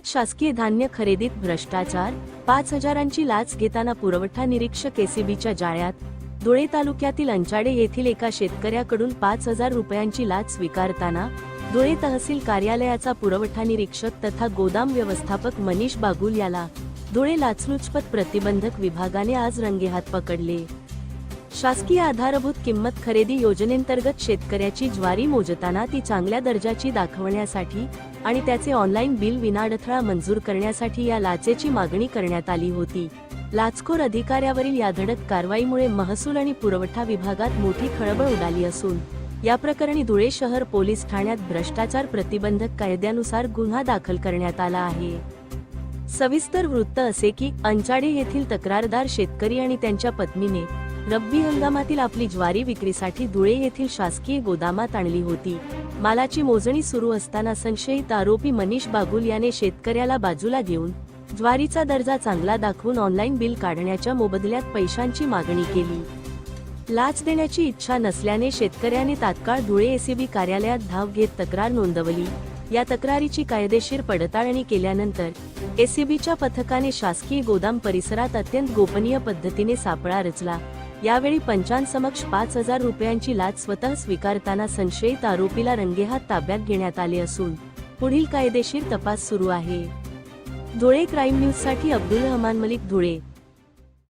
धुळ्यात शासकीय धान्य खरेदीत भ्रष्टाचार, 5,000ची लाच घेताना पुरवठा निरीक्षक एसीबीच्या जाळ्यात. धुळे तालुक्यातील अंचाडे येथील एका शेतकऱ्याकडून 5,000 रुपयांची लाच स्वीकारताना धुळे तहसील कार्यालयाचा पुरवठा निरीक्षक तथा गोदाम व्यवस्थापक मनीष बागुल याला धुळे लाचलुचपत प्रतिबंधक विभागाने आज रंगेहात पकडले. शासकीय आधारभूत किंमत खरेदी योजनेंतर्गत शेतकऱ्याची ज्वारी मोजताना ती चांगल्या दर्जाची दाखवण्यासाठी आणि त्याचे ऑनलाईन बिल विनाअडथळा मंजूर करण्यासाठी या लाचेची मागणी करण्यात आली होती. लाचखोर अधिकाऱ्यावरील या धडक कारवाईमुळे महसूल आणि पुरवठा विभागात मोठी खळबळ उडाली असून या प्रकरणी धुळे शहर पोलीस ठाण्यात भ्रष्टाचार प्रतिबंधक कायद्यानुसार गुन्हा दाखल करण्यात आला आहे. सविस्तर वृत्त असे की अंचाडे येथील तक्रारदार शेतकरी आणि त्यांच्या पत्नीने रब्बी हंगामातील आपली ज्वारी विक्रीसाठी धुळे येथील शासकीय गोदामात आणली होती. मालाची मोजणी सुरू असताना संशयित आरोपी मनीष बागुल याने शेतकऱ्याला बाजूला घेऊन ज्वारीचा दर्जा चांगला दाखवून ऑनलाईन बिल काढण्याच्या मोबदल्यात पैशांची मागणी केली. लाच देण्याची इच्छा नसल्याने शेतकऱ्याने तात्काळ धुळे एसीबी कार्यालयात धाव घेत तक्रार नोंदवली. या तक्रारीची कायदेशीर पडताळणी केल्यानंतर एसीबीच्या पथकाने शासकीय गोदाम परिसरात अत्यंत गोपनीय पद्धतीने सापळा रचला. यावेळी पंचांसमक्ष 5,000 रुपयांची लाच स्वतः स्वीकारताना संशयित आरोपीला रंगेहात ताब्यात घेण्यात आले असून पुढील कायदेशीर तपास सुरू आहे. धुळे क्राईम न्यूजसाठी अब्दुल रहमान मलिक, धुळे.